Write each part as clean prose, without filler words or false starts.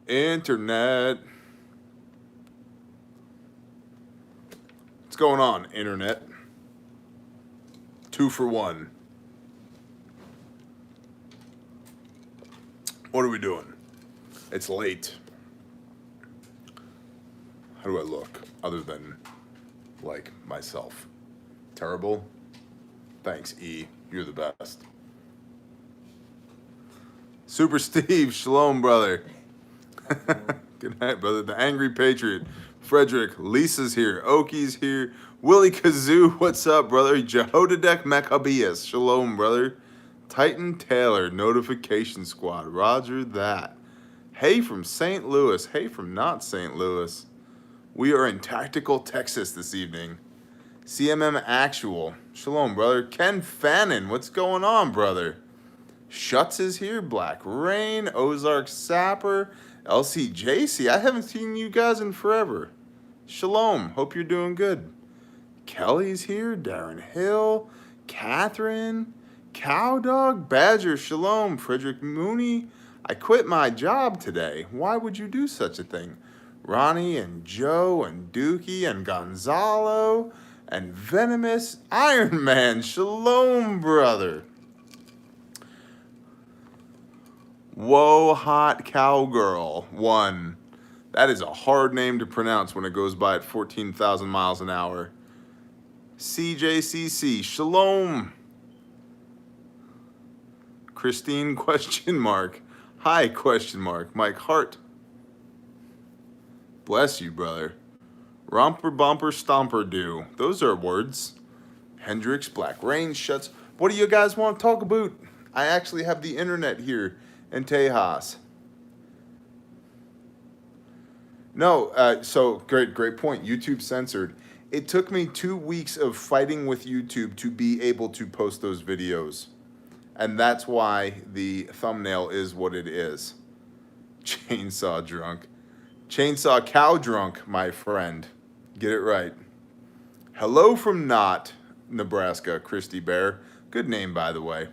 Internet. What's going on, Internet? 2 for 1. What are we doing? It's late. How do I look other than like myself? Terrible? Thanks, E. You're the best. Super Steve, shalom, brother. Good night, brother. The Angry Patriot. Frederick, Lisa's here. Oki's here. Willie Kazoo, what's up, brother? Jehodadek Maccabeus, shalom, brother. Titan Taylor, Notification Squad. Roger that. Hey from St. Louis. Hey from not St. Louis. We are in Tactical, Texas this evening. CMM Actual. Shalom, brother. Ken Fannin, what's going on, brother? Shuts is here. Black Rain. Ozark Sapper. LCJC. I haven't seen you guys in forever. Shalom. Hope you're doing good. Kelly's here. Darren Hill. Catherine. Cowdog. Badger. Shalom. Frederick Mooney. I quit my job today. Why would you do such a thing? Ronnie and Joe and Dookie and Gonzalo and Venomous Iron Man. Shalom, brother. Whoa, Hot Cowgirl 1. That is a hard name to pronounce when it goes by at 14,000 miles an hour. CJCC, shalom. Christine, question mark. Hi, question mark. Mike Hart. Bless you, brother. Romper, bumper, stomper, do. Those are words. Hendrix, Black Rain, Shuts. What do you guys want to talk about? I actually have the internet here in Tejas. No, so great point. YouTube censored. It took me 2 weeks of fighting with YouTube to be able to post those videos. And that's why the thumbnail is what it is. Chainsaw drunk. Chainsaw cow drunk, my friend. Get it right. Hello from Knott, Nebraska, Christy Bear. Good name, by the way.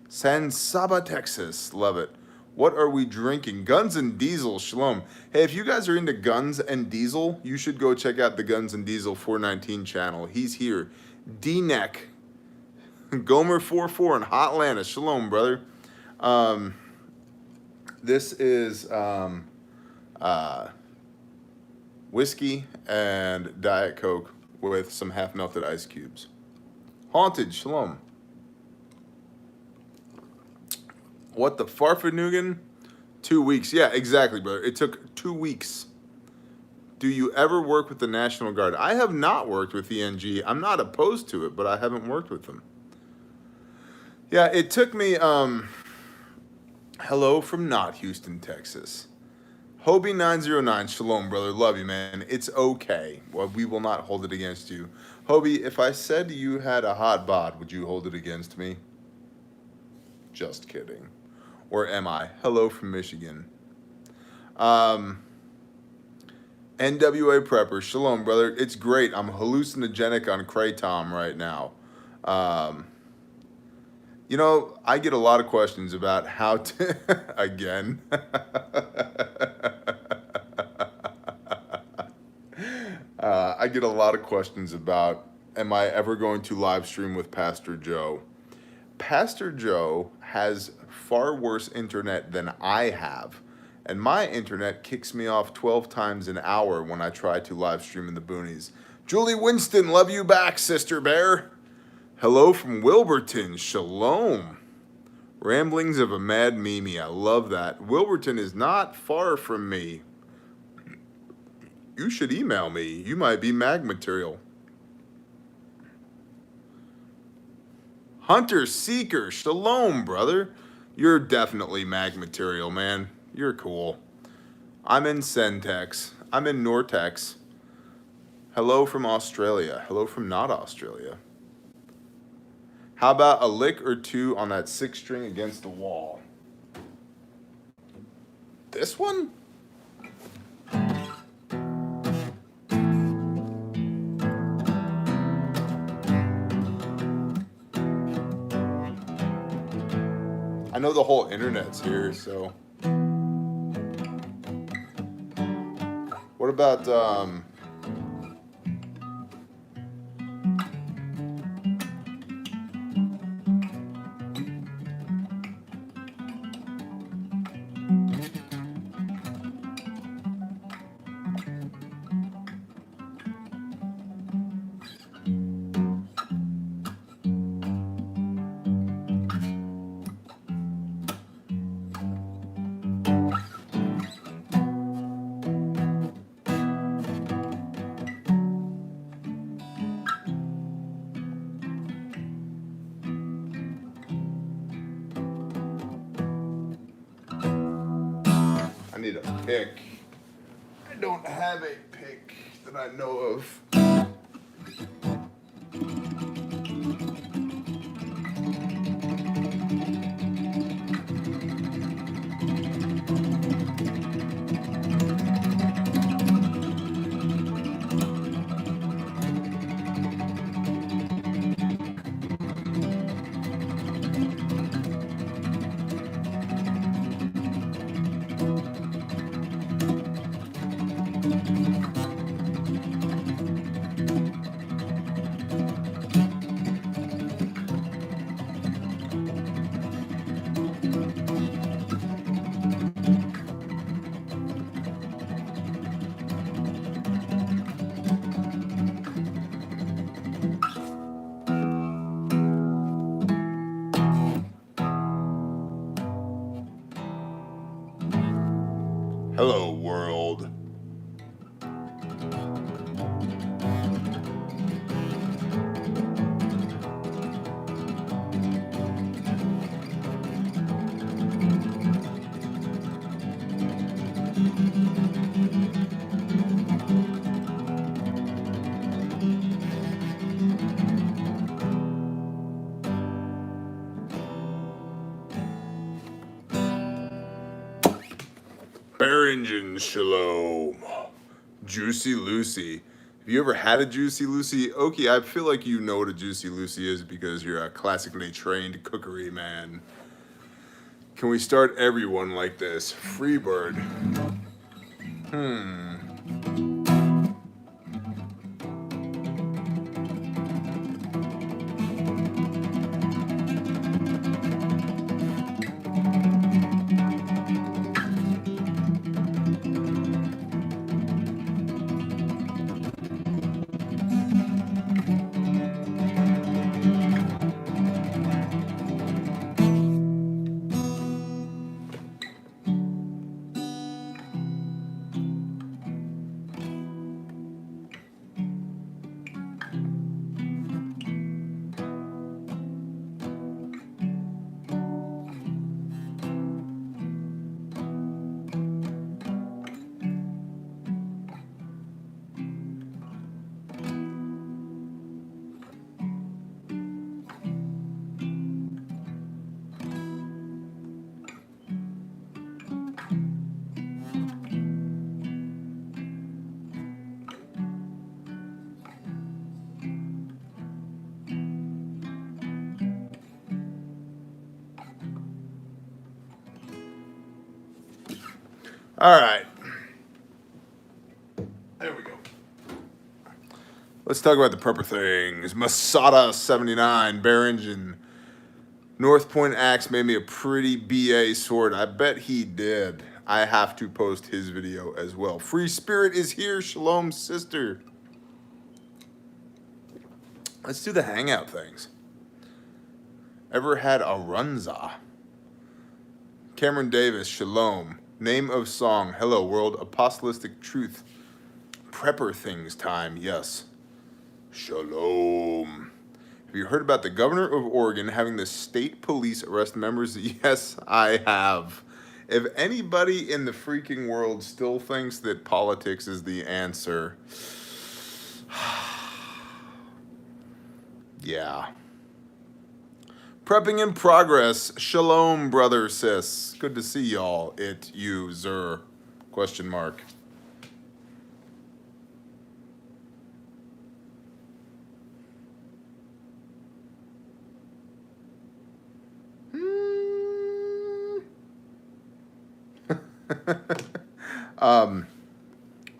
San Saba, Texas. Love it. What are we drinking? Guns and Diesel. Shalom. Hey, if you guys are into Guns and Diesel, you should go check out the Guns and Diesel 419 channel. He's here. D-Neck. Gomer 44 in Hotlanta. Shalom, brother. This is whiskey and Diet Coke with some half-melted ice cubes. Haunted. Shalom. What the Farfanugan? 2 weeks. Yeah, exactly, brother. It took 2 weeks. Do you ever work with the National Guard? I have not worked with the NG. I'm not opposed to it, but I haven't worked with them. Yeah, it took me, hello from not Houston, Texas. Hobie909, shalom, brother. Love you, man. It's okay. Well, we will not hold it against you. Hobie, if I said you had a hot bod, would you hold it against me? Just kidding. Or am I? Hello from Michigan. NWA Prepper, shalom, brother. It's great. I'm hallucinogenic on Kratom right now. You know, I get a lot of questions about how to, again. I get a lot of questions about, am I ever going to live stream with Pastor Joe? Pastor Joe has far worse internet than I have, and my internet kicks me off 12 times an hour when I try to live stream in the boonies. Julie Winston, love you back, Sister Bear. Hello from Wilburton, shalom. Ramblings of a Mad Mimi, I love that. Wilburton is not far from me. You should email me. You might be mag material. Hunter Seeker, shalom, brother. You're definitely mag material, man. You're cool. I'm in Centex. I'm in Nortex. Hello from Australia. Hello from not Australia. How about a lick or two on that 6-string against the wall? This one? I know the whole internet's here, so. What about I need a pick. I don't have a pick that I know of. Hello, world. Barringen Shalom. Juicy Lucy. Have you ever had a Juicy Lucy? Okie, I feel like you know what a Juicy Lucy is because you're a classically trained cookery man. Can we start everyone like this? Freebird. All right. There we go. Let's talk about the prepper things. Masada 79, Barringen. North Point Axe made me a pretty BA sword. I bet he did. I have to post his video as well. Free Spirit is here. Shalom, sister. Let's do the hangout things. Ever had a runza? Cameron Davis, shalom. Name of song, hello world, apostolistic truth. Prepper things time, yes. Shalom. Have you heard about the governor of Oregon having the state police arrest members? Yes, I have. If anybody in the freaking world still thinks that politics is the answer, yeah. Prepping in progress. Shalom, brother, sis. Good to see y'all. It, you, zer. Question mark.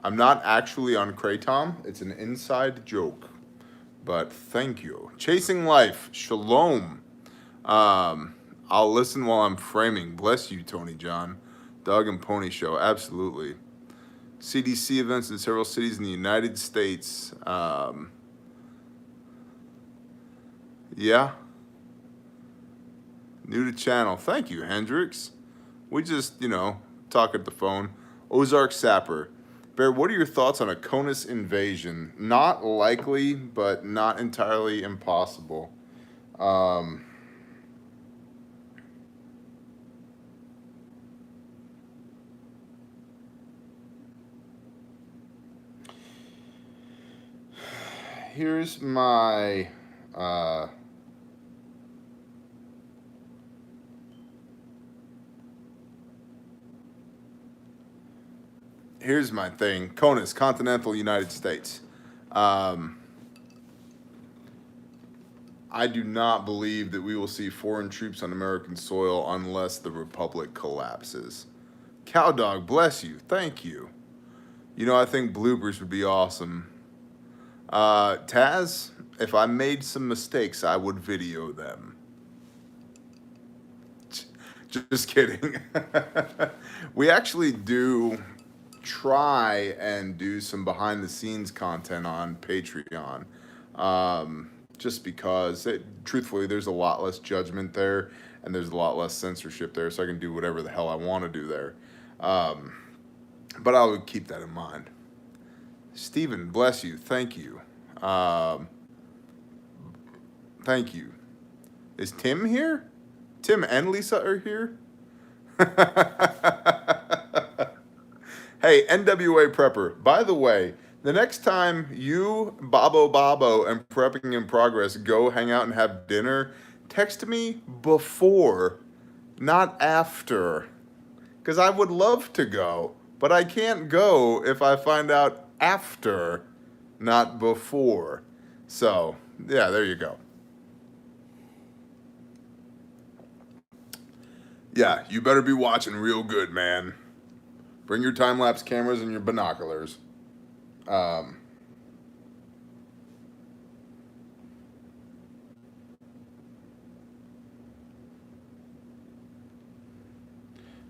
I'm not actually on Kratom. It's an inside joke. But thank you. Chasing Life. Shalom. I'll listen while I'm framing. Bless you, Tony John. Dog and Pony Show. Absolutely. CDC events in several cities in the United States. Yeah. New to channel. Thank you, Hendrix. We just, talk at the phone. Ozark Sapper. Bear, what are your thoughts on a CONUS invasion? Not likely, but not entirely impossible. Here's my here's my thing. CONUS, continental United States. I do not believe that we will see foreign troops on American soil unless the Republic collapses. Cowdog, bless you. Thank you. I think bloopers would be awesome. Taz, if I made some mistakes, I would video them. Just kidding. We actually do try and do some behind the scenes content on Patreon. Just because, truthfully, there's a lot less judgment there and there's a lot less censorship there, so I can do whatever the hell I want to do there. But I would keep that in mind. Stephen, bless you. Thank you. Thank you. Is Tim here? Tim and Lisa are here? Hey, NWA Prepper, by the way, the next time you, Babo, and Prepping in Progress go hang out and have dinner, text me before, not after. Because I would love to go, but I can't go if I find out after, not before. So, yeah, there you go. Yeah, you better be watching real good, man. Bring your time-lapse cameras and your binoculars.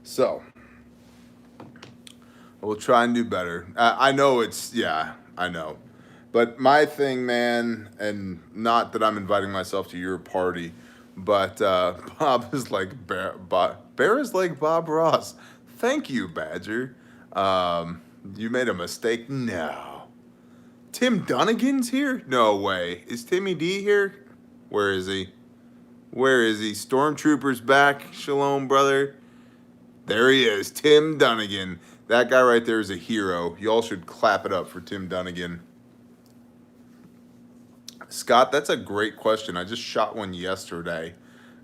So, we'll try and do better. I know I know. But my thing, man, and not that I'm inviting myself to your party, but Bob is like Bear is like Bob Ross. Thank you, Badger. You made a mistake? No. Tim Dunnigan's here? No way. Is Timmy D here? Where is he? Where is he? Stormtrooper's back. Shalom, brother. There he is. Tim Dunnigan. That guy right there is a hero. Y'all should clap it up for Tim Dunnigan. Scott, that's a great question. I just shot one yesterday.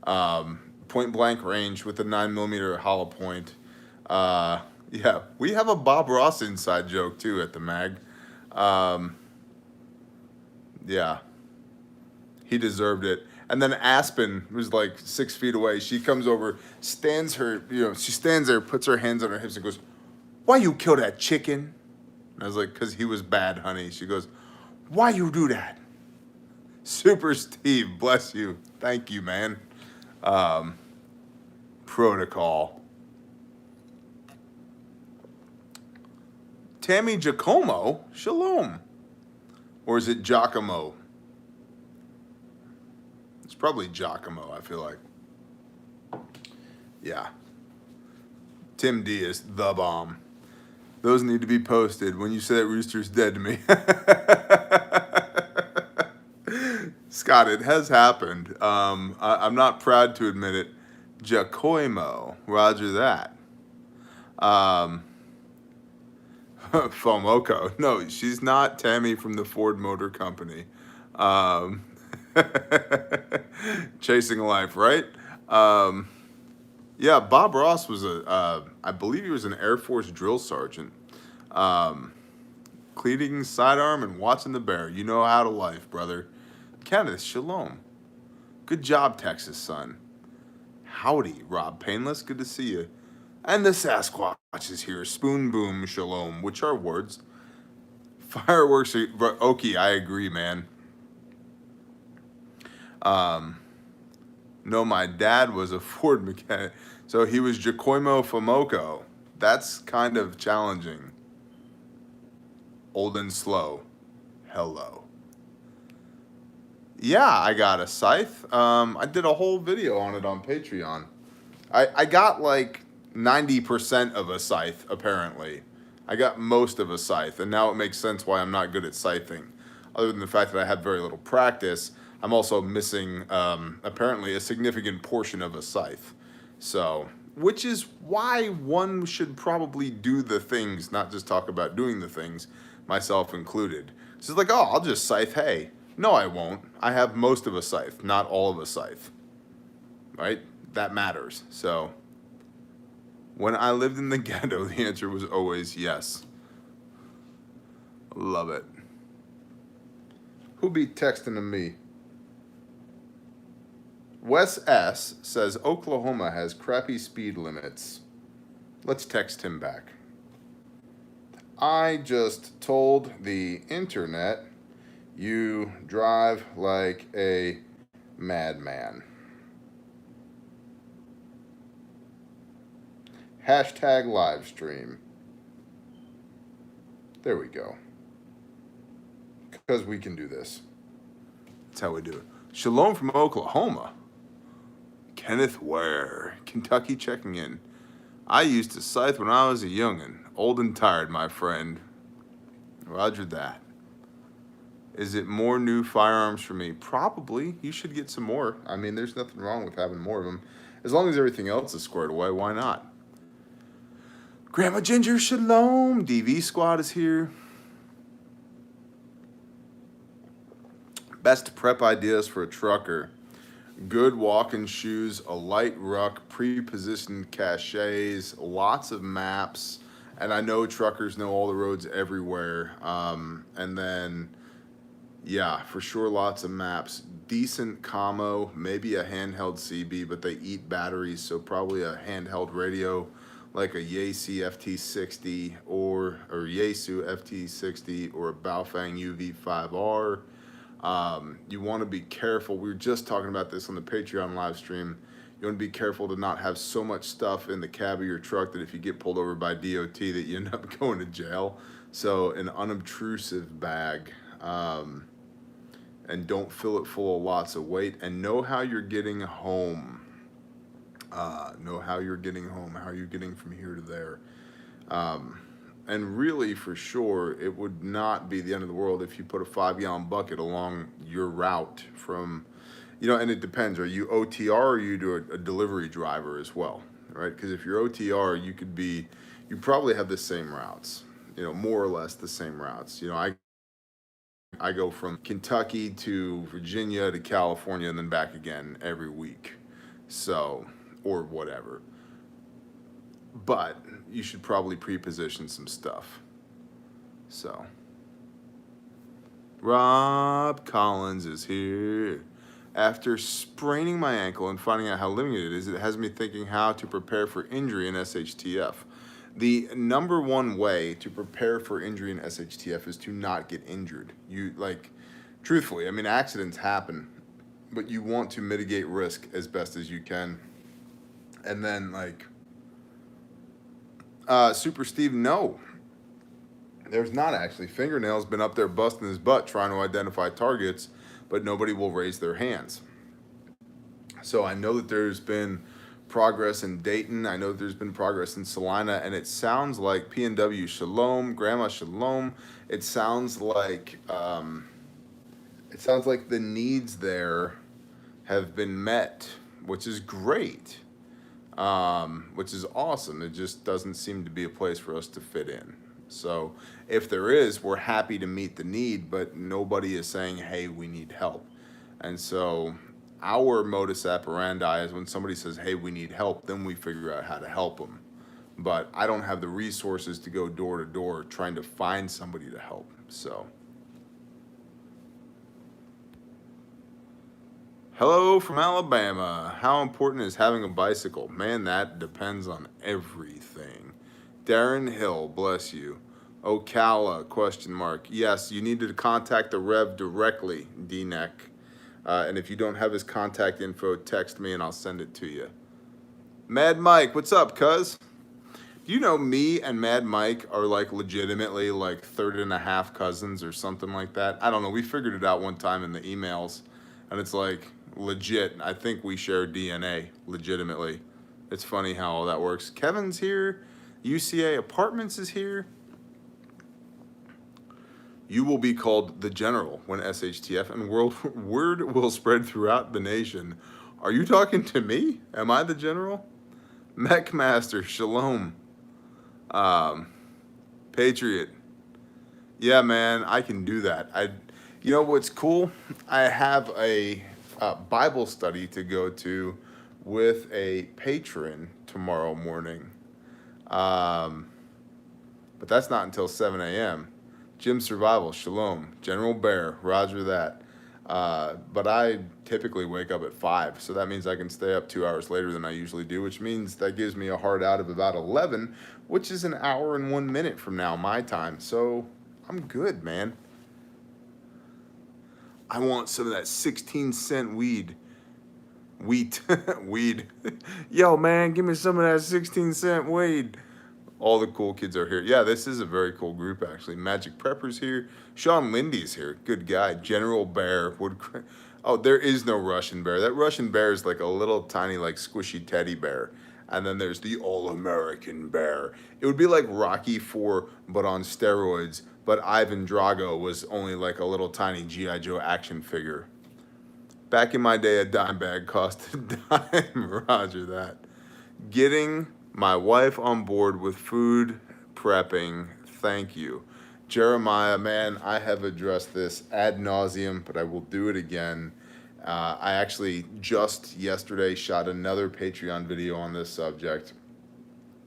Point blank range with a 9mm hollow point. Yeah, we have a Bob Ross inside joke too at the mag. Yeah, he deserved it. And then Aspen was like 6 feet away. She comes over, stands she stands there, puts her hands on her hips and goes, "Why you kill that chicken?" And I was like, "'Cause he was bad, honey." She goes, "Why you do that?" Super Steve, bless you. Thank you, man. Protocol. Tammy Giacomo, shalom. Or is it Giacomo? It's probably Giacomo, I feel like. Yeah. Tim D is the bomb. Those need to be posted. When you say that rooster's dead to me. Scott, it has happened. I'm not proud to admit it. Giacomo, roger that. Fomoco. No, she's not Tammy from the Ford Motor Company. Chasing Life, right? Yeah, Bob Ross was I believe he was an Air Force drill sergeant. Cleating sidearm and watching the bear. You know how to life, brother. Kenneth, shalom. Good job, Texas son. Howdy, Rob Painless. Good to see you. And the Sasquatch is here. Spoon boom, shalom, which are words. Fireworks are, Okie, I agree, man. No, my dad was a Ford mechanic, so he was Giacomo Fomoco. That's kind of challenging. Old and slow. Hello. Yeah, I got a scythe. I did a whole video on it on Patreon. I got like 90% of a scythe, apparently. I got most of a scythe, and now it makes sense why I'm not good at scything. Other than the fact that I had very little practice, I'm also missing, apparently, a significant portion of a scythe. So, which is why one should probably do the things, not just talk about doing the things, myself included. So it's like, oh, I'll just scythe hay. No, I won't. I have most of a scythe, not all of a scythe. Right? That matters. So, when I lived in the ghetto, the answer was always yes. Love it. Who be texting to me? Wes S. says Oklahoma has crappy speed limits. Let's text him back. I just told the internet you drive like a madman. Hashtag live stream. There we go. Because we can do this. That's how we do it. Shalom from Oklahoma. Kenneth Ware, Kentucky checking in. I used to scythe when I was a youngin'. Old and tired, my friend. Roger that. Is it more new firearms for me? Probably. You should get some more. I mean, there's nothing wrong with having more of them. As long as everything else is squared away, why not? Grandma Ginger, shalom. DV Squad is here. Best prep ideas for a trucker. Good walking shoes, a light ruck, pre-positioned caches, lots of maps, and I know truckers know all the roads everywhere. And then, yeah, for sure, lots of maps. Decent commo, maybe a handheld CB, but they eat batteries, so probably a handheld radio like a Yaesu FT60 or Yaesu FT60 or a Baofeng UV5R. You want to be careful. We were just talking about this on the Patreon live stream. You want to be careful to not have so much stuff in the cab of your truck that if you get pulled over by DOT that you end up going to jail. So an unobtrusive bag, and don't fill it full of lots of weight, and know how you're getting home. Know how you're getting home. How are you getting from here to there? And really, for sure, it would not be the end of the world if you put a 5-gallon bucket along your route from, and it depends. Are you OTR or you do a delivery driver as well, right? Because if you're OTR, you probably have the same routes, more or less the same routes. I go from Kentucky to Virginia to California and then back again every week. So, or whatever. But you should probably pre-position some stuff. So, Rob Collins is here. After spraining my ankle and finding out how limited it is, it has me thinking how to prepare for injury in SHTF. The number one way to prepare for injury in SHTF is to not get injured. Truthfully, I mean, accidents happen, but you want to mitigate risk as best as you can. And then, Super Steve, no. There's not actually. Fingernail's been up there busting his butt trying to identify targets, but nobody will raise their hands. So I know that there's been progress in Dayton. I know that there's been progress in Salina, and it sounds like PNW Shalom, Grandma Shalom. It sounds like the needs there have been met, which is great. Which is awesome. It just doesn't seem to be a place for us to fit in. So if there is, we're happy to meet the need, but nobody is saying, hey, we need help. And so our modus operandi is when somebody says, hey, we need help, then we figure out how to help them. But I don't have the resources to go door to door trying to find somebody to help. So. Hello from Alabama. How important is having a bicycle? Man, that depends on everything. Darren Hill, bless you. Ocala, question mark. Yes, you need to contact the Rev directly, D-Neck. And if you don't have his contact info, text me and I'll send it to you. Mad Mike, what's up, cuz? You know, me and Mad Mike are like legitimately like third and a half cousins or something like that. I don't know. We figured it out one time in the emails, and it's like legit. I think we share DNA legitimately. It's funny how all that works. Kevin's here. UCA Apartments is here. You will be called the General when SHTF and word will spread throughout the nation. Are you talking to me? Am I the General? Mechmaster, Shalom. Patriot. Yeah, man, I can do that. You know what's cool? I have a Bible study to go to with a patron tomorrow morning. But that's not until 7 a.m. Jim Survival, Shalom. General Bear, roger that. But I typically wake up at 5, so that means I can stay up 2 hours later than I usually do, which means that gives me a hard out of about 11, which is an hour and 1 minute from now, my time. So I'm good, man. I want some of that 16-cent weed. Wheat. Weed. Yo, man, give me some of that 16-cent weed. All the cool kids are here. Yeah, this is a very cool group, actually. Magic Prepper's here. Sean Lindy's here. Good guy. General Bear. Oh, there is no Russian bear. That Russian bear is like a little tiny, like squishy teddy bear. And then there's the all-American bear. It would be like Rocky IV, but on steroids. But Ivan Drago was only like a little tiny G.I. Joe action figure. Back in my day, a dime bag cost a dime. Roger that. Getting my wife on board with food prepping. Thank you. Jeremiah, man, I have addressed this ad nauseum, but I will do it again. I actually just yesterday shot another Patreon video on this subject.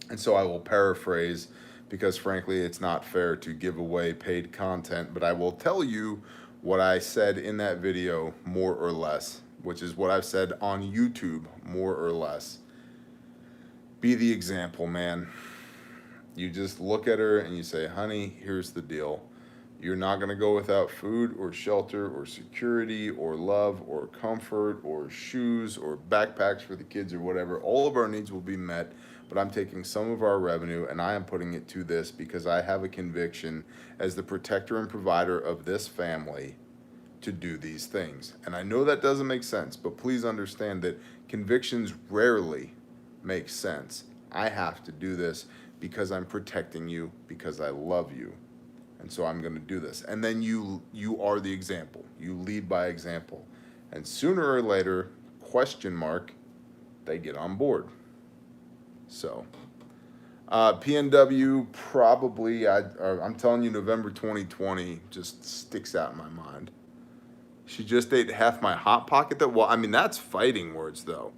And so I will paraphrase because frankly, it's not fair to give away paid content, but I will tell you what I said in that video more or less, which is what I've said on YouTube more or less. Be the example, man. You just look at her and you say, honey, here's the deal. You're not going to go without food or shelter or security or love or comfort or shoes or backpacks for the kids or whatever. All of our needs will be met, but I'm taking some of our revenue and I am putting it to this because I have a conviction as the protector and provider of this family to do these things. And I know that doesn't make sense, but please understand that convictions rarely make sense. I have to do this because I'm protecting you, because I love you. And so I'm going to do this. And then you are the example. You lead by example. And sooner or later, question mark, they get on board. So, PNW probably, I'm telling you, November 2020 just sticks out in my mind. She just ate half my Hot Pocket, though. Well, I mean, that's fighting words, though.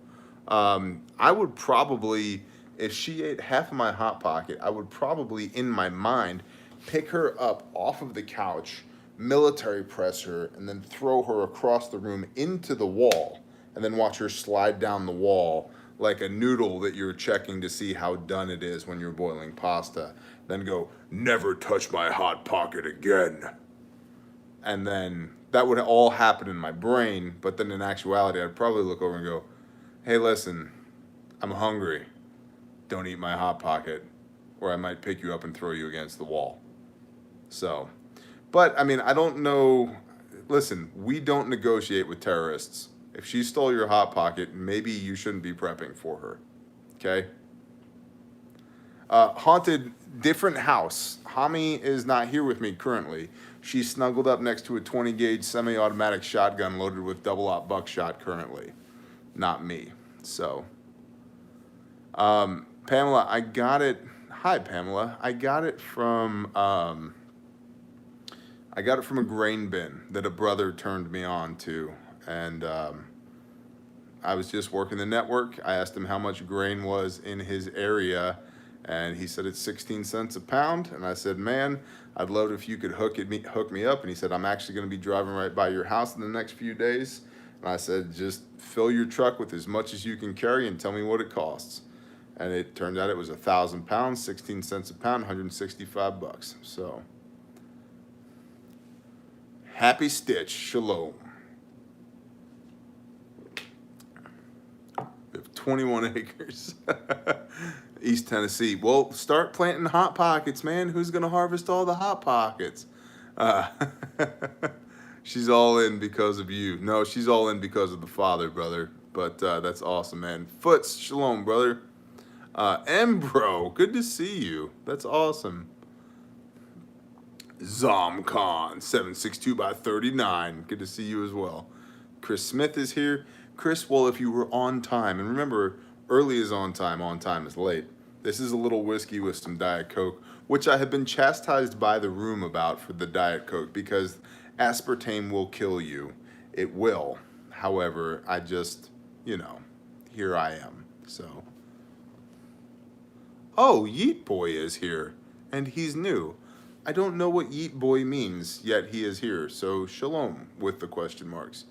I would probably, if she ate half of my Hot Pocket, I would probably, in my mind, pick her up off of the couch, military press her, and then throw her across the room into the wall, and then watch her slide down the wall like a noodle that you're checking to see how done it is when you're boiling pasta. Then go, never touch my Hot Pocket again. And then that would all happen in my brain, but then in actuality, I'd probably look over and go, hey, listen, I'm hungry. Don't eat my Hot Pocket, or I might pick you up and throw you against the wall. So, but I mean, I don't know. Listen, we don't negotiate with terrorists. If she stole your Hot Pocket, maybe you shouldn't be prepping for her. Okay? Haunted, different house. Hami is not here with me currently. She's snuggled up next to a 20-gauge semi-automatic shotgun loaded with double-aught buckshot currently. Not me. So, Pamela, I got it. Hi, Pamela. I got it from a grain bin that a brother turned me on to, and I was just working the network. I asked him how much grain was in his area, and he said it's 16 cents a pound. And I said, man, I'd love it if you could hook me up. And he said, I'm actually going to be driving right by your house in the next few days. And I said, just fill your truck with as much as you can carry and tell me what it costs. And it turned out it was 1,000 pounds, 16 cents a pound, $165. So, happy stitch, shalom. We have 21 acres. East Tennessee. Well, start planting Hot Pockets, man. Who's going to harvest all the Hot Pockets? Uh, she's all in because of you. No, she's all in because of the Father, brother. But that's awesome, man. Foots, shalom, brother. Embro, good to see you. That's awesome. Zomcon 762 by 39. Good to see you as well. Chris Smith is here. Chris, well, if you were on time, and remember, early is on time is late. This is a little whiskey with some Diet Coke, which I have been chastised by the room about for the Diet Coke because aspartame will kill you. It will. However, I just, here I am. So. Oh, Yeet Boy is here, and he's new. I don't know what Yeet Boy means, yet he is here. So shalom with the question marks.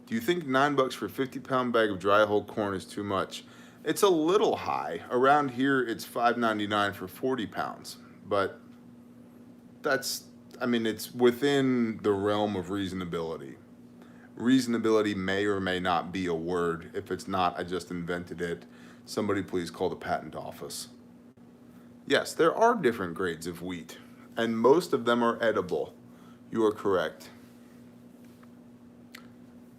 Do you think $9 for a 50-pound bag of dry whole corn is too much? It's a little high. Around here, it's $5.99 for 40 pounds. But it's within the realm of reasonability. Reasonability may or may not be a word. If it's not, I just invented it. Somebody please call the patent office. Yes, there are different grades of wheat, and most of them are edible. You are correct.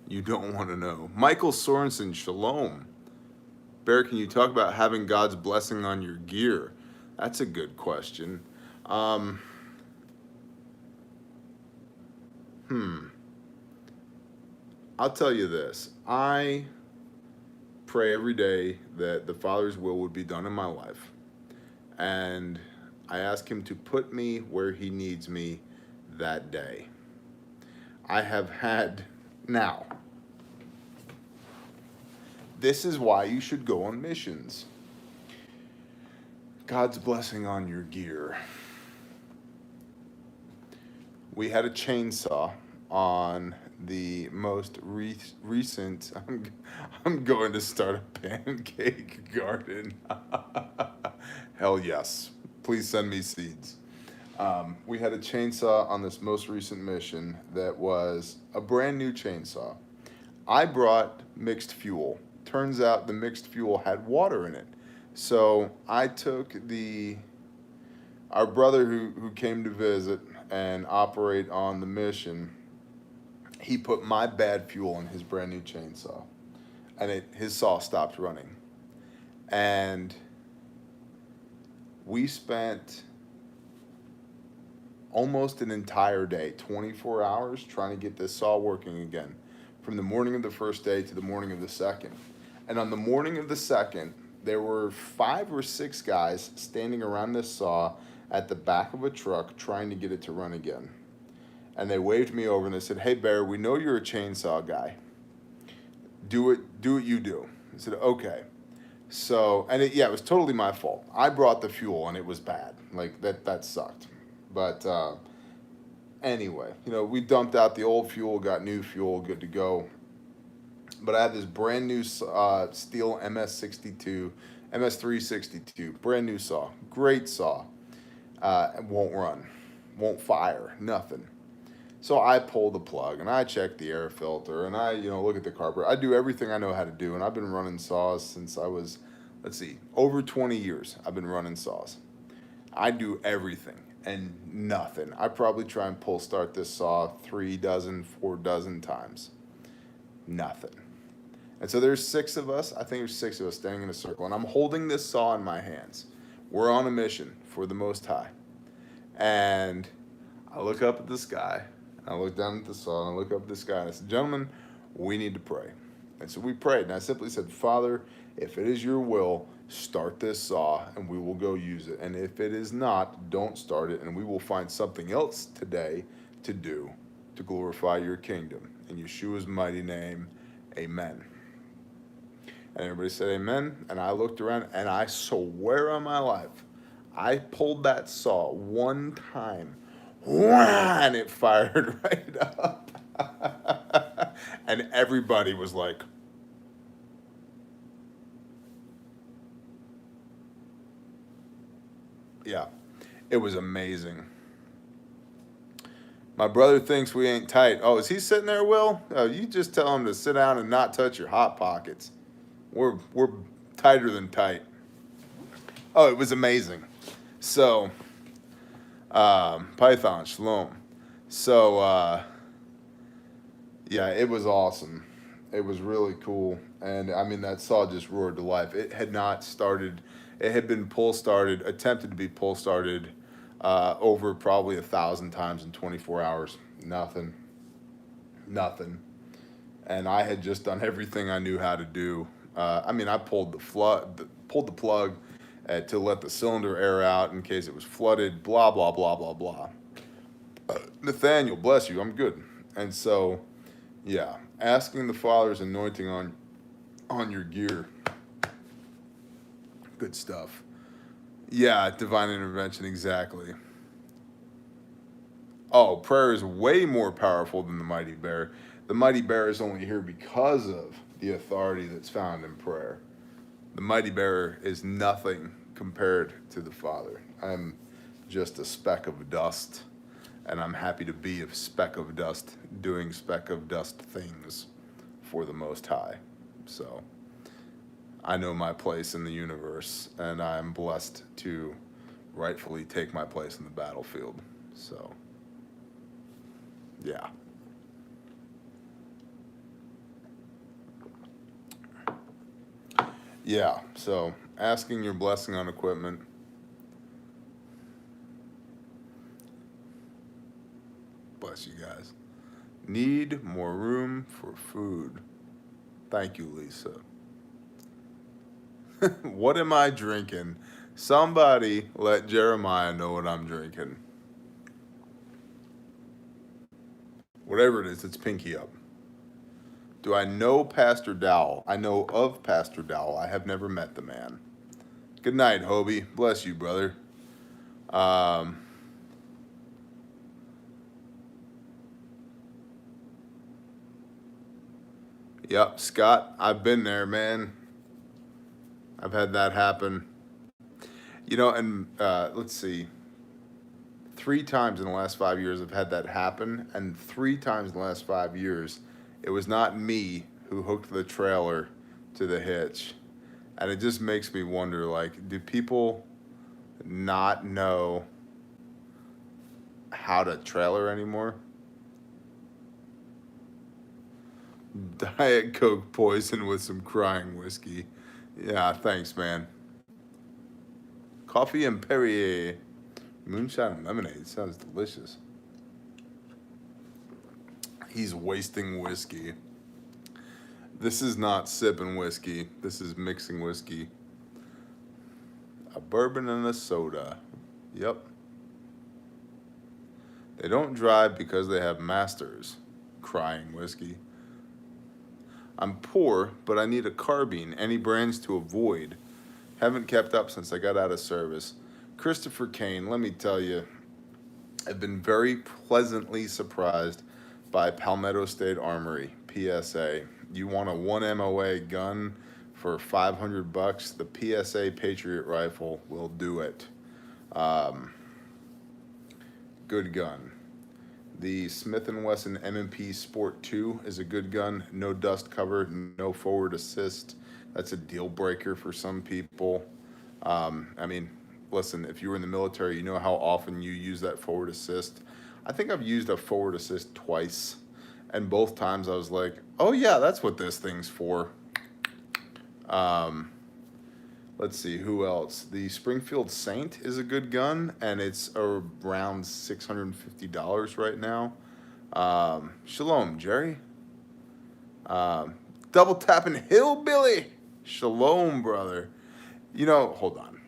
You don't want to know. Michael Sorensen, shalom. Bear, can you talk about having God's blessing on your gear? That's a good question. I'll tell you this. I pray every day that the Father's will would be done in my life. And I ask him to put me where he needs me that day. I have had, now, this is why you should go on missions. God's blessing on your gear. We had a chainsaw on the most recent, I'm going to start a pancake garden. Hell yes. Please send me seeds. We had a chainsaw on this most recent mission that was a brand new chainsaw. I brought mixed fuel. Turns out the mixed fuel had water in it. So I took our brother who came to visit and operate on the mission, he put my bad fuel in his brand new chainsaw. And his saw stopped running. And we spent almost an entire day, 24 hours, trying to get this saw working again. From the morning of the first day to the morning of the second. And on the morning of the second, there were 5 or 6 guys standing around this saw at the back of a truck trying to get it to run again. And they waved me over and they said, "Hey Bear, we know you're a chainsaw guy. Do what you do." I said, "Okay." So, and it was totally my fault. I brought the fuel and it was bad. Like that sucked. But anyway, we dumped out the old fuel, got new fuel, good to go. But I had this brand new steel MS362, brand new saw, great saw. It won't run, won't fire, nothing. So I pull the plug and I check the air filter and I, look at the carburetor. I do everything I know how to do, and I've been running saws since I was, over 20 years I've been running saws. I do everything and nothing. I probably try and pull start this saw 3 dozen, 4 dozen times. Nothing. And so there's 6 of us. I think there's 6 of us standing in a circle, and I'm holding this saw in my hands. We're on a mission for the Most High. And I look up at the sky, I look down at the saw, and I look up at the sky, and I said, "Gentlemen, we need to pray." And so we prayed, and I simply said, "Father, if it is your will, start this saw, and we will go use it. And if it is not, don't start it, and we will find something else today to do to glorify your kingdom. In Yeshua's mighty name, amen." And everybody said amen, and I looked around, and I swear on my life, I pulled that saw one time, and it fired right up. And everybody was like, Yeah, it was amazing. My brother thinks we ain't tight. Oh, is he sitting there, Will? Oh, you just tell him to sit down and not touch your hot pockets. We're tighter than tight. Oh, it was amazing. So, Python, shalom. So, yeah, it was awesome. It was really cool. And I mean, that saw just roared to life. It had not started, it had been pull started, attempted to be pull started over probably 1,000 times in 24 hours. Nothing. Nothing. And I had just done everything I knew how to do. I mean, I pulled pulled the plug to let the cylinder air out in case it was flooded. Blah blah blah blah blah. Nathaniel, bless you. I'm good. And so, yeah, asking the Father's anointing on your gear. Good stuff. Yeah, divine intervention, exactly. Oh, prayer is way more powerful than the mighty bear. The mighty bear is only here because of the authority that's found in prayer. The mighty bear is nothing compared to the Father. I'm just a speck of dust, and I'm happy to be a speck of dust doing speck of dust things for the Most High. So I know my place in the universe, and I'm blessed to rightfully take my place in the battlefield. So, yeah. Yeah, so asking your blessing on equipment. Bless you guys. Need more room for food. Thank you, Lisa. What am I drinking? Somebody let Jeremiah know what I'm drinking. Whatever it is, it's pinky up. Do I know Pastor Dowell? I know of Pastor Dowell. I have never met the man. Good night, Hobie. Bless you, brother. Um, yep, Scott, I've been there, man. I've had that happen. You know, and let's see. 3 times in the last 5 years I've had that happen, and 3 times in the last 5 years, it was not me who hooked the trailer to the hitch. And it just makes me wonder, like, do people not know how to trailer anymore? Diet Coke poison with some crying whiskey. Yeah, thanks, man. Coffee and Perrier. Moonshine and lemonade. Sounds delicious. He's wasting whiskey. This is not sipping whiskey. This is mixing whiskey. A bourbon and a soda. Yep. They don't drive because they have masters. Crying whiskey. I'm poor, but I need a carbine. Any brands to avoid? Haven't kept up since I got out of service. Christopher Kane, let me tell you, I've been very pleasantly surprised by Palmetto State Armory, PSA. You want a 1 MOA gun for $500? The PSA Patriot rifle will do it. Good gun. The Smith & Wesson M&P Sport 2 is a good gun. No dust cover, no forward assist. That's a deal breaker for some people. I mean, listen, if you were in the military, you know how often you use that forward assist. I think I've used a forward assist twice, and both times I was like, oh yeah, that's what this thing's for. Let's see, who else? The Springfield Saint is a good gun, and it's around $650 right now. Shalom, Jerry. Double tapping hillbilly. Shalom, brother. You know, hold on.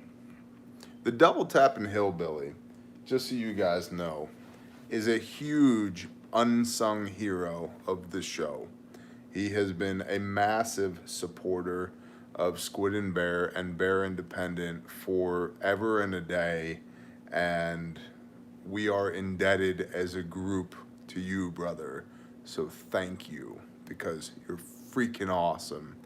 The double tapping hillbilly, just so you guys know, is a huge unsung hero of the show. He has been a massive supporter of Squid and Bear Independent forever and a day, and we are indebted as a group to you, brother. So thank you, because you're freaking awesome,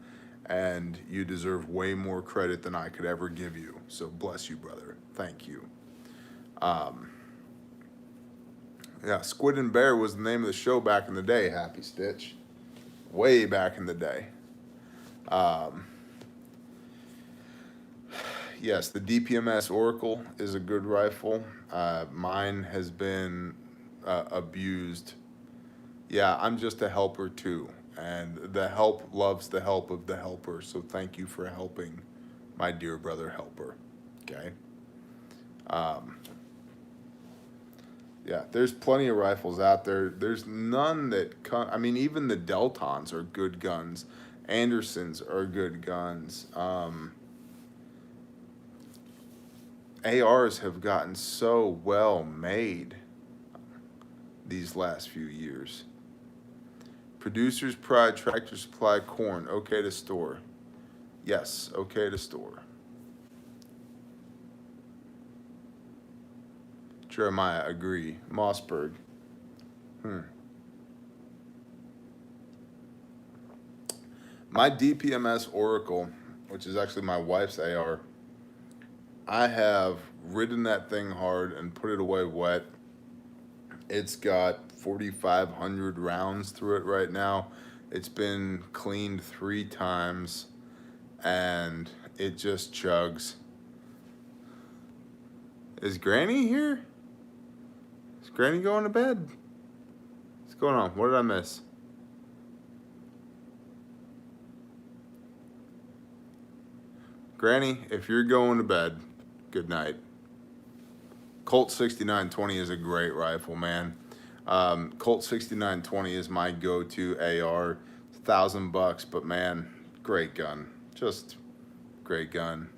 and you deserve way more credit than I could ever give you. So bless you, brother. Thank you. Um, yeah, Squid and Bear was the name of the show back in the day, Happy Stitch. Way back in the day. Um, yes, the DPMS Oracle is a good rifle. Mine has been abused. Yeah, I'm just a helper too. And the help loves the help of the helper. So thank you for helping my dear brother helper. Okay. Um, yeah, there's plenty of rifles out there. There's none that I mean, even the Deltons are good guns. Andersons are good guns. ARs have gotten so well made these last few years. Producers Pride Tractor Supply corn. Okay to store. Yes, okay to store. Jeremiah, agree. Mossberg. My DPMS Oracle, which is actually my wife's AR, I have ridden that thing hard and put it away wet. It's got 4,500 rounds through it right now. It's been cleaned 3 times and it just chugs. Is Granny here? Is Granny going to bed? What's going on? What did I miss? Granny, if you're going to bed, good night. Colt 6920 is a great rifle, man. Colt 6920 is my go-to AR. It's $1,000, but man, great gun. Just great gun.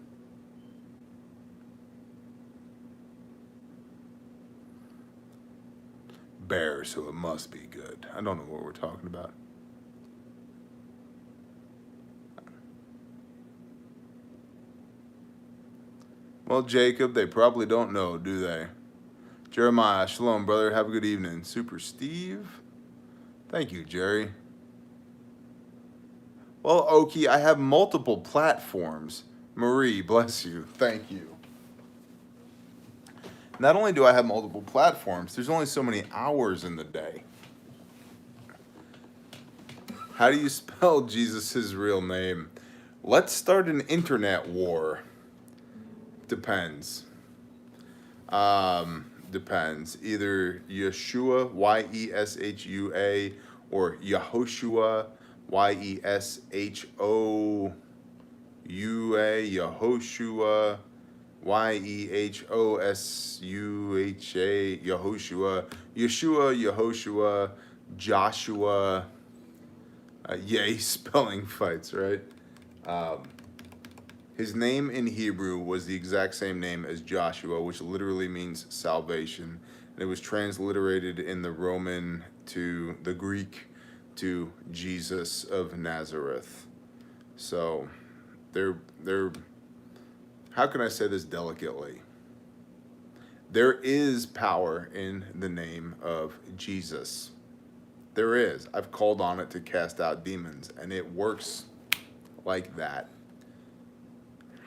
Bear, so it must be good. I don't know what we're talking about. Well, Jacob, they probably don't know, do they? Jeremiah, shalom, brother. Have a good evening. Super Steve. Thank you, Jerry. Well, Oki, I have multiple platforms. Marie, bless you. Thank you. Not only do I have multiple platforms, there's only so many hours in the day. How do you spell Jesus' real name? Let's start an internet war. Depends. Depends. Either Yeshua, Y-E-S-H-U-A, or Yehoshua, Y-E-S-H-O-U-A, Yehoshua, Y-E-H-O-S-U-H-A, Yehoshua, Yeshua, Yehoshua, Joshua. Yay, spelling fights, right? His name in Hebrew was the exact same name as Joshua, which literally means salvation. And it was transliterated in the Roman to the Greek to Jesus of Nazareth. So they're how can I say this delicately? There is power in the name of Jesus. There is. I've called on it to cast out demons, and it works like that.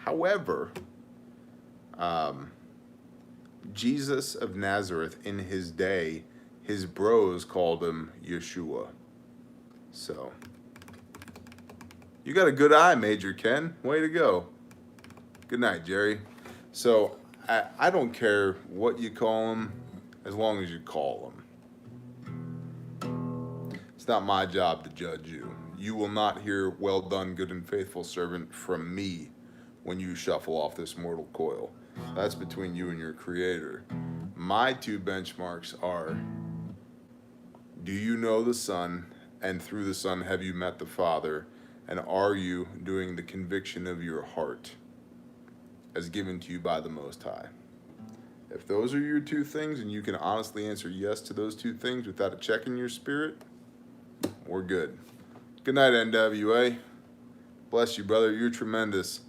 However, Jesus of Nazareth in his day, his bros called him Yeshua. So, you got a good eye, Major Ken. Way to go. Good night, Jerry. So, I don't care what you call him, as long as you call him. It's not my job to judge you. You will not hear, well done, good and faithful servant, from me when you shuffle off this mortal coil. That's between you and your creator. My 2 benchmarks are, do you know the Son, and through the Son have you met the Father, and are you doing the conviction of your heart as given to you by the Most High? If those are your 2 things, and you can honestly answer yes to those 2 things without a check in your spirit, we're good. Good night, NWA. Bless you, brother. You're tremendous.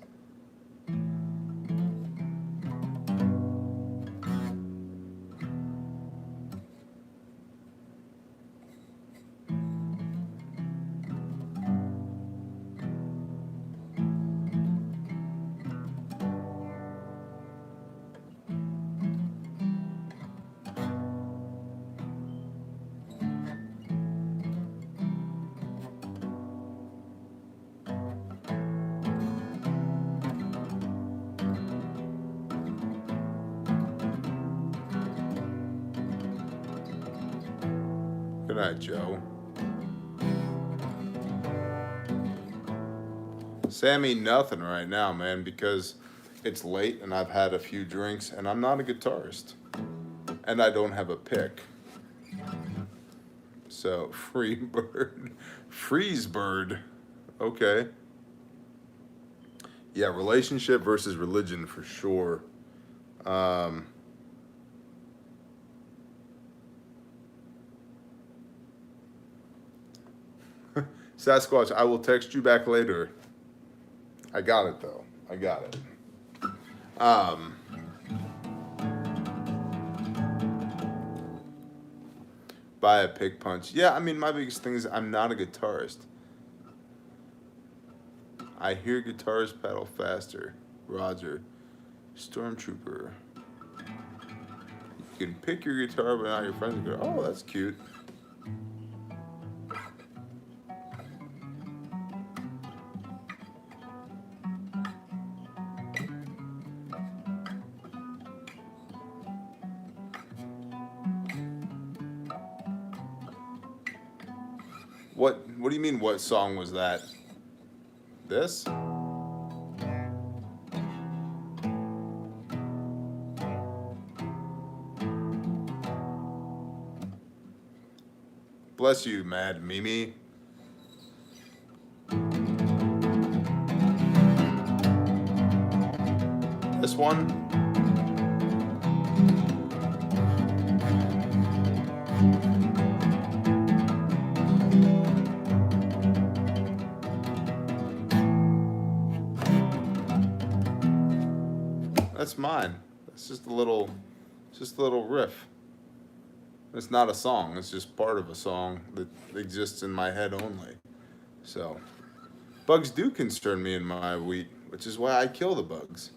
Good night, Joe. Sammy, nothing right now, man, because it's late and I've had a few drinks and I'm not a guitarist. And I don't have a pick. So, free bird. Freeze bird. Okay. Yeah, relationship versus religion for sure. Sasquatch, I will text you back later. I got it though. I got it. Buy a pick punch. Yeah, I mean my biggest thing is I'm not a guitarist. I hear guitars pedal faster. Roger. Stormtrooper. You can pick your guitar, but not your friends go, oh, that's cute. What do you mean what song was that? This? Bless you, Mad Mimi. This one? That's mine. It's just a little riff. It's not a song. It's just part of a song that exists in my head only. So, bugs do concern me in my wheat, which is why I kill the bugs.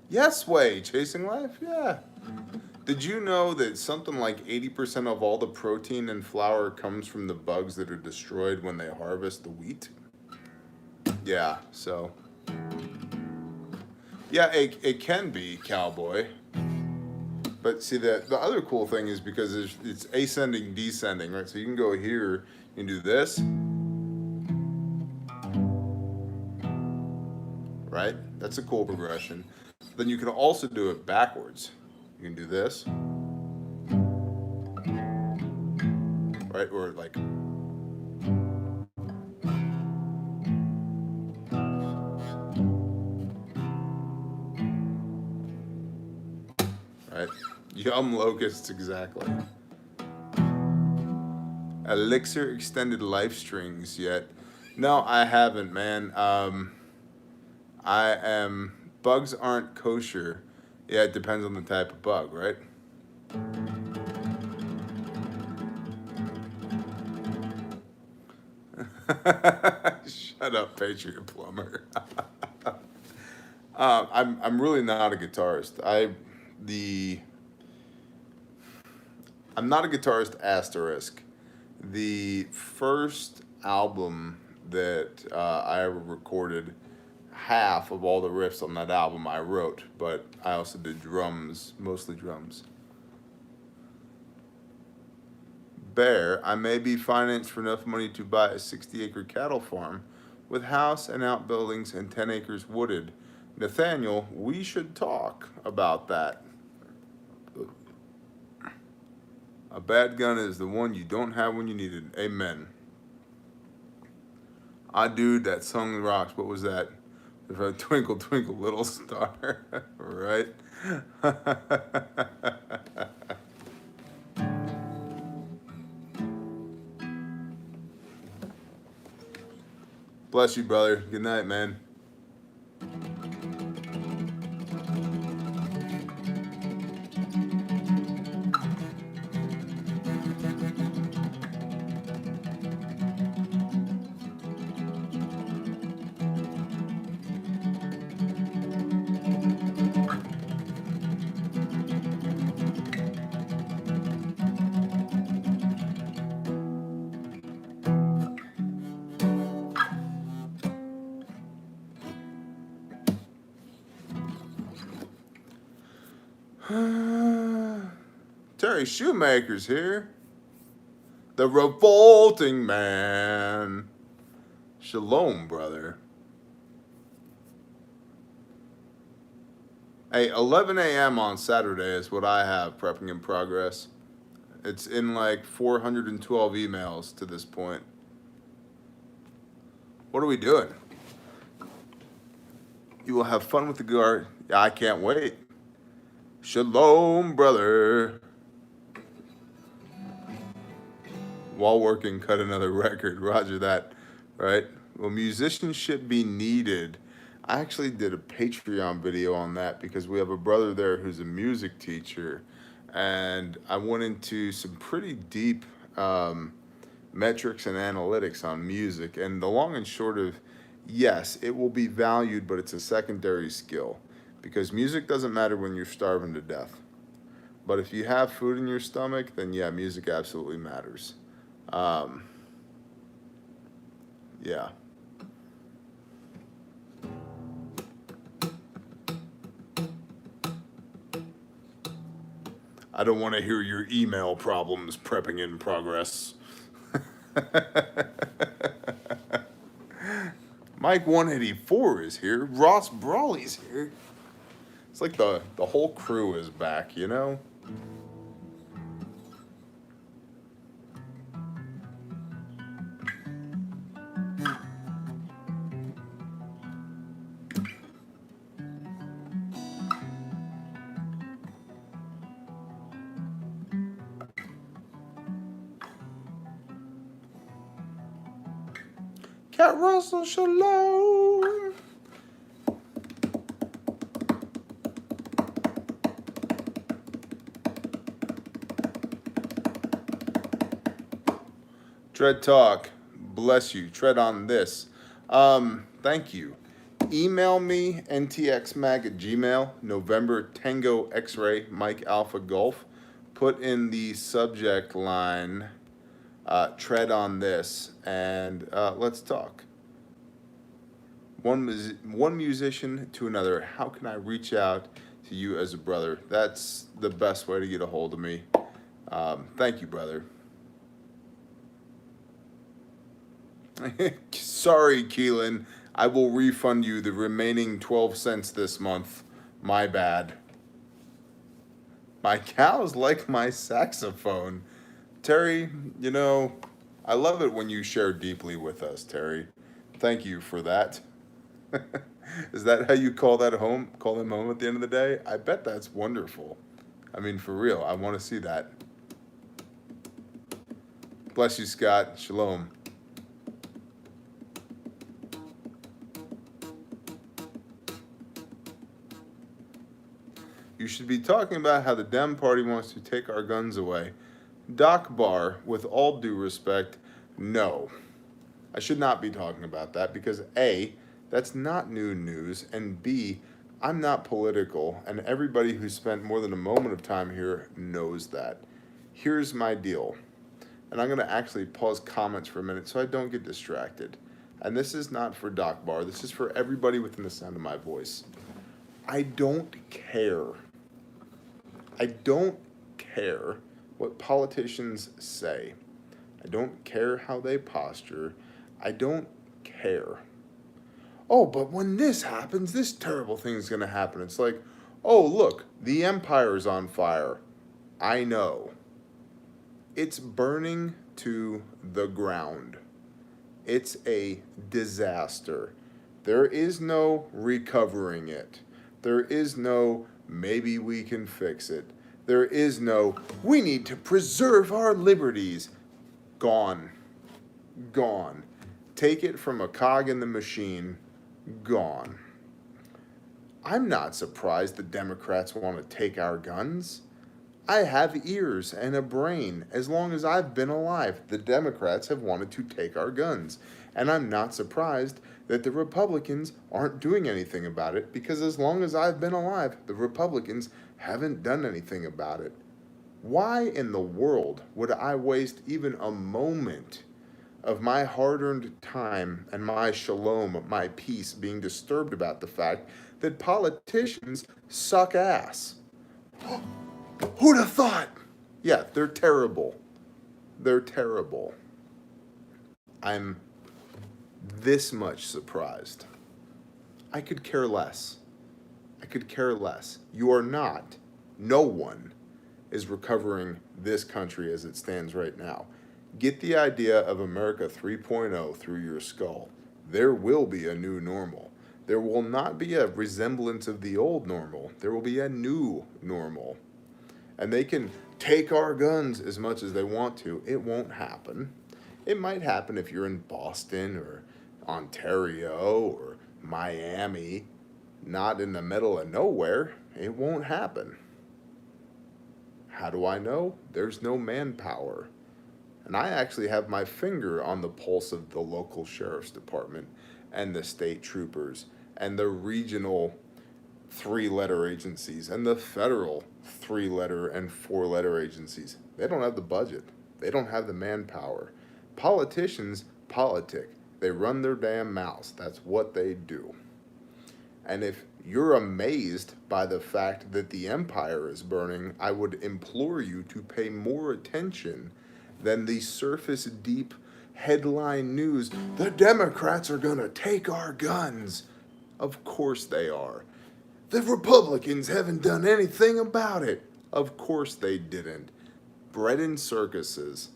Yes, way. Chasing life? Yeah. Did you know that something like 80% of all the protein in flour comes from the bugs that are destroyed when they harvest the wheat? Yeah, so. Yeah, it can be, cowboy. But see, the other cool thing is because it's ascending, descending, right? So you can go here, you can do this. Right? That's a cool progression. Then you can also do it backwards. You can do this. Right? Or like. Right? Yum locusts, exactly. Elixir extended life strings yet? No, I haven't, man. Bugs aren't kosher. Yeah, it depends on the type of bug, right? Shut up, Patriot Plumber. I'm really not a guitarist. I'm not a guitarist, asterisk. The first album that I ever recorded, half of all the riffs on that album I wrote, but I also did drums, mostly drums. Bear, I may be financed for enough money to buy a 60-acre cattle farm with house and outbuildings and 10 acres wooded. Nathaniel, we should talk about that. A bad gun is the one you don't have when you need it. Amen. Dude, that song rocks. What was that? Twinkle, twinkle, little star. Right? Bless you, brother. Good night, man. Terry Shoemaker's here. The revolting man. Shalom, brother. Hey, 11 a.m. on Saturday is what I have prepping in progress. It's in like 412 emails to this point. What are we doing? You will have fun with the guard. Yeah, I can't wait. Shalom, brother. While working, cut another record. Roger that. Right? Well, musicianship be needed. I actually did a Patreon video on that because we have a brother there who's a music teacher. And I went into some pretty deep metrics and analytics on music. And the long and short of, yes, it will be valued, but it's a secondary skill. Because music doesn't matter when you're starving to death. But if you have food in your stomach, then yeah, music absolutely matters. Yeah. I don't want to hear your email problems. Prepping in progress. Mike 184 is here. Ross Brawley's here. It's like the whole crew is back, you know? Cat Russell, shalom. Tread Talk, bless you. Tread on this. Thank you. Email me, ntxmag@gmail, November Tango X-Ray, Mike Alpha Golf. Put in the subject line, tread on this, and let's talk. One musician to another. How can I reach out to you as a brother? That's the best way to get a hold of me. Thank you, brother. Sorry, Keelan. I will refund you the remaining 12 cents this month. My bad. My cows like my saxophone. Terry, you know, I love it when you share deeply with us, Terry. Thank you for that. Is that how you call that home? Call them home at the end of the day? I bet that's wonderful. I mean, for real, I want to see that. Bless you, Scott. Shalom. You should be talking about how the Dem Party wants to take our guns away. Doc Bar, with all due respect, no. I should not be talking about that because A, that's not new news, and B, I'm not political, and everybody who spent more than a moment of time here knows that. Here's my deal, and I'm going to actually pause comments for a minute so I don't get distracted. And this is not for Doc Bar, this is for everybody within the sound of my voice. I don't care. I don't care what politicians say. I don't care how they posture. I don't care. Oh, but when this happens, this terrible thing's going to happen. It's like, oh, look, the empire's on fire. I know. It's burning to the ground. It's a disaster. There is no recovering it. There is no maybe we can fix it. There is no we need to preserve our liberties. Gone. Gone. Take it from a cog in the machine. Gone. I'm not surprised the Democrats want to take our guns. I have ears and a brain. As long as I've been alive, the Democrats have wanted to take our guns. And I'm not surprised that the Republicans aren't doing anything about it because as long as I've been alive, the Republicans haven't done anything about it. Why in the world would I waste even a moment of my hard-earned time and my shalom, my peace, being disturbed about the fact that politicians suck ass? Who'd have thought? Yeah, they're terrible. They're terrible. I'm this much surprised. I could care less. I could care less. You are not. No one is recovering this country as it stands right now. Get the idea of America 3.0 through your skull. There will be a new normal. There will not be a resemblance of the old normal. There will be a new normal. And they can take our guns as much as they want to. It won't happen. It might happen if you're in Boston or Ontario or Miami, not in the middle of nowhere. It won't happen. How do I know? There's no manpower. And I actually have my finger on the pulse of the local sheriff's department and the state troopers and the regional 3-letter agencies and the federal 3-letter and 4-letter agencies. They don't have the budget. They don't have the manpower. Politicians politic. They run their damn mouths. That's what they do. And if you're amazed by the fact that the empire is burning, I would implore you to pay more attention than the surface deep headline news. The Democrats are going to take our guns. Of course they are. The Republicans haven't done anything about it. Of course they didn't. Bread and circuses.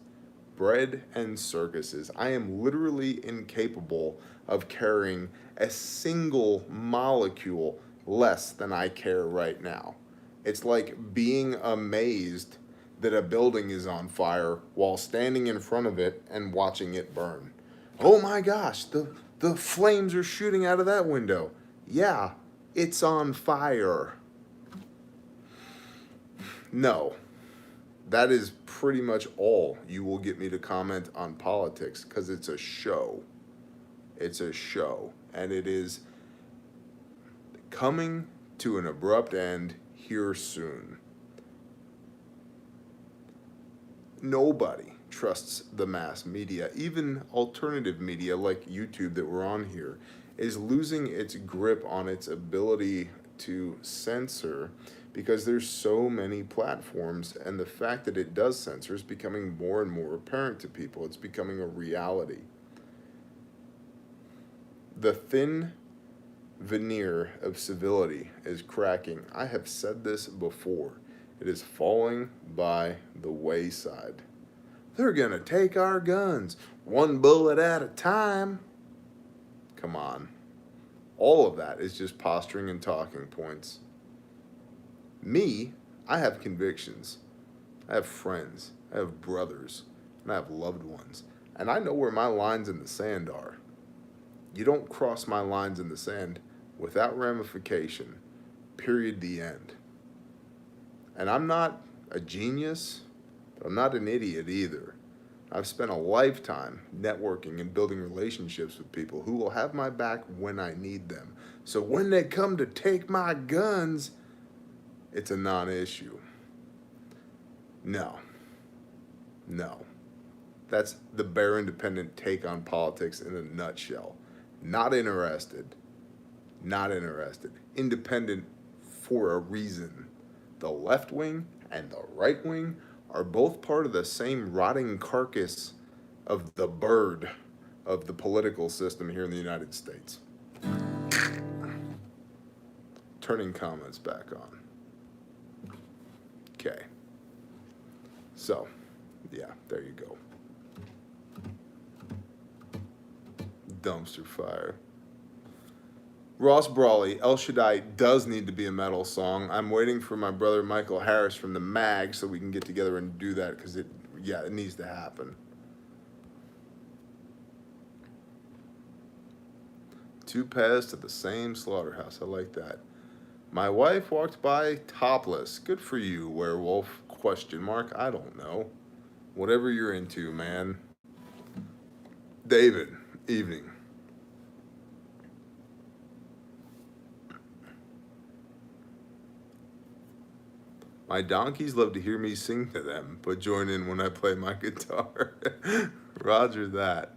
Bread and circuses. I am literally incapable of carrying a single molecule less than I care right now. It's like being amazed that a building is on fire while standing in front of it and watching it burn. Oh my gosh, the flames are shooting out of that window. Yeah, it's on fire. No, that is pretty much all you will get me to comment on politics, because it's a show. It's a show, and it is coming to an abrupt end here soon. Nobody trusts the mass media. Even alternative media like YouTube that we're on here is losing its grip on its ability to censor, because there's so many platforms, and the fact that it does censor is becoming more and more apparent to people. It's becoming a reality. The thin veneer of civility is cracking. I have said this before. It is falling by the wayside. They're gonna take our guns, one bullet at a time. Come on. All of that is just posturing and talking points. Me, I have convictions. I have friends. I have brothers. And I have loved ones. And I know where my lines in the sand are. You don't cross my lines in the sand without ramification. Period. The end. And I'm not a genius, but I'm not an idiot either. I've spent a lifetime networking and building relationships with people who will have my back when I need them. So when they come to take my guns, it's a non-issue. No. That's the bare independent take on politics in a nutshell. Not interested. Independent for a reason. The left wing and the right wing are both part of the same rotting carcass of the bird of the political system here in the United States. Turning comments back on. Okay. So, yeah, there you go. Dumpster fire. Ross Brawley, El Shaddai does need to be a metal song. I'm waiting for my brother Michael Harris from the Mag so we can get together and do that, because it needs to happen. Two paths to the same slaughterhouse. I like that. My wife walked by topless. Good for you, werewolf. ? I don't know. Whatever you're into, man. David, evening. My donkeys love to hear me sing to them, but join in when I play my guitar. Roger that.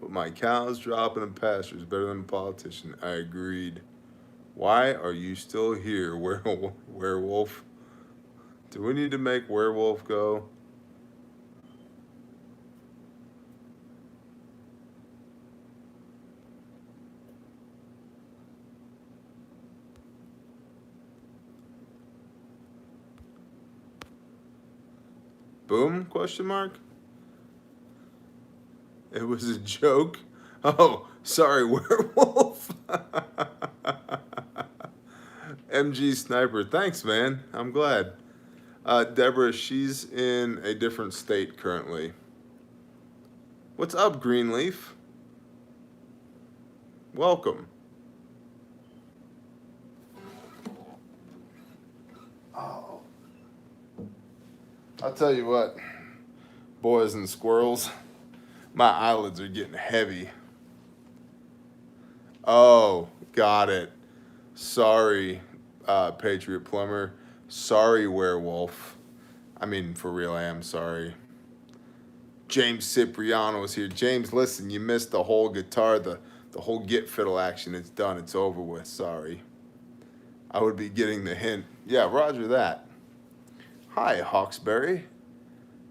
But my cows dropping in pasture is better than a politician. I agreed. Why are you still here, werewolf? Do we need to make werewolf go? Boom? Question mark. It was a joke. Oh, sorry, werewolf. MG Sniper. Thanks, man. I'm glad. Deborah, she's in a different state currently. What's up, Greenleaf? Welcome. Oh. I'll tell you what, boys and squirrels, my eyelids are getting heavy. Oh, got it. Sorry, Patriot Plumber. Sorry, werewolf. I mean, for real, I am sorry. James Cipriano is here. James, listen, you missed the whole guitar, the whole git fiddle action. It's done. It's over with. Sorry. I would be getting the hint. Yeah, roger that. Hi, Hawksbury.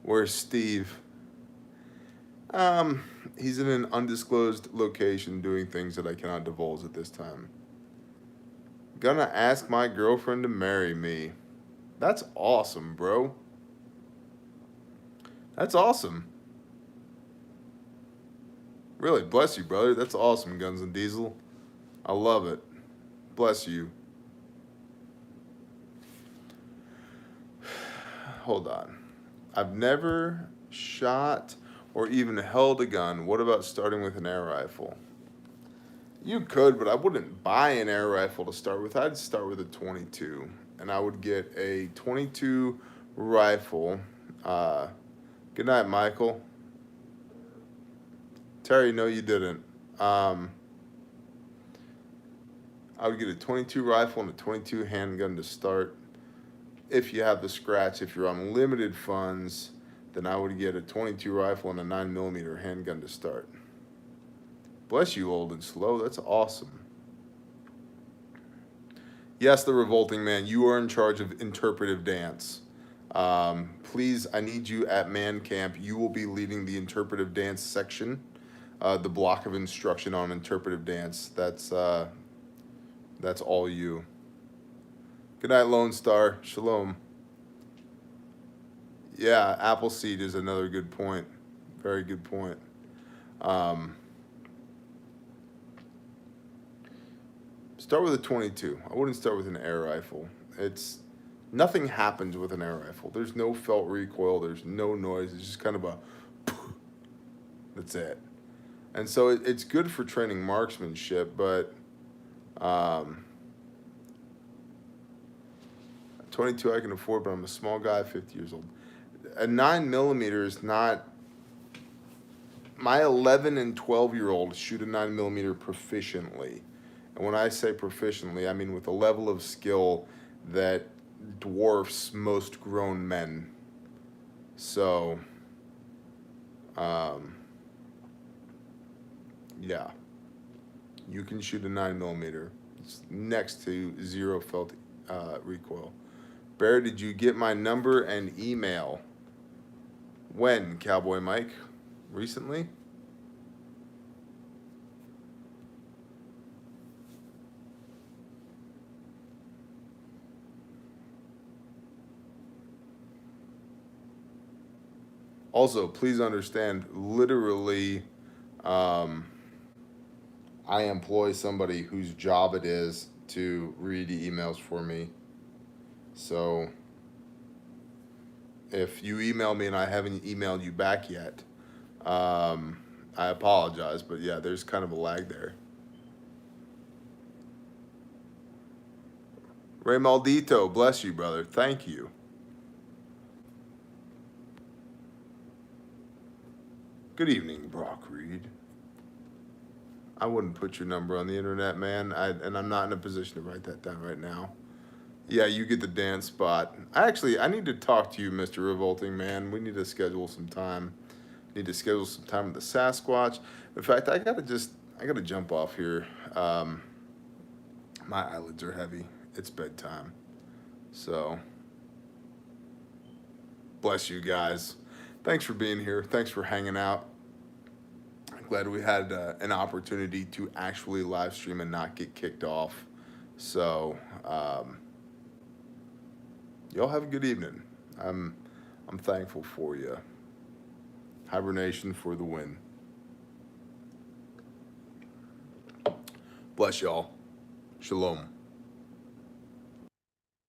Where's Steve? He's in an undisclosed location doing things that I cannot divulge at this time. Gonna ask my girlfriend to marry me. That's awesome, bro. That's awesome. Really, bless you, brother. That's awesome, Guns and Diesel. I love it. Bless you. Hold on. I've never shot or even held a gun. What about starting with an air rifle? You could, but I wouldn't buy an air rifle to start with. I'd start with a 22, and I would get a 22 rifle. Good night, Michael. Terry, no, you didn't. I would get a 22 rifle and a 22 handgun to start. If you have the scratch, if you're on limited funds, then I would get a 22 rifle and a 9mm handgun to start. Bless you, old and slow. That's awesome. Yes, the Revolting Man, you are in charge of interpretive dance. Please, I need you at Man Camp. You will be leading the interpretive dance section, the block of instruction on interpretive dance. That's all you. Good night, Lone Star. Shalom. Yeah, Appleseed is another good point. Very good point. Start with a 22. I wouldn't start with an air rifle. Nothing happens with an air rifle. There's no felt recoil. There's no noise. It's just kind of a that's it. And so it's good for training marksmanship, but 22 I can afford, but I'm a small guy, 50 years old. A 9mm is not. My 11 and 12-year-olds shoot a 9mm proficiently. And when I say proficiently, I mean with a level of skill that dwarfs most grown men. So, yeah. You can shoot a 9mm. It's next to zero felt recoil. Bear, did you get my number and email? When, Cowboy Mike? Recently? Also, please understand, literally, I employ somebody whose job it is to read emails for me. So, if you email me and I haven't emailed you back yet, I apologize, but yeah, there's kind of a lag there. Ray Maldito, bless you, brother. Thank you. Good evening, Brock Reed. I wouldn't put your number on the internet, man, and I'm not in a position to write that down right now. Yeah, you get the dance spot. I need to talk to you, Mr. Revolting Man. We need to schedule some time. Need to schedule some time with the Sasquatch. In fact, I gotta jump off here. My eyelids are heavy. It's bedtime. So, bless you guys. Thanks for being here. Thanks for hanging out. Glad we had an opportunity to actually live stream and not get kicked off. So, y'all have a good evening. I'm thankful for you. Hibernation for the win. Bless y'all. Shalom.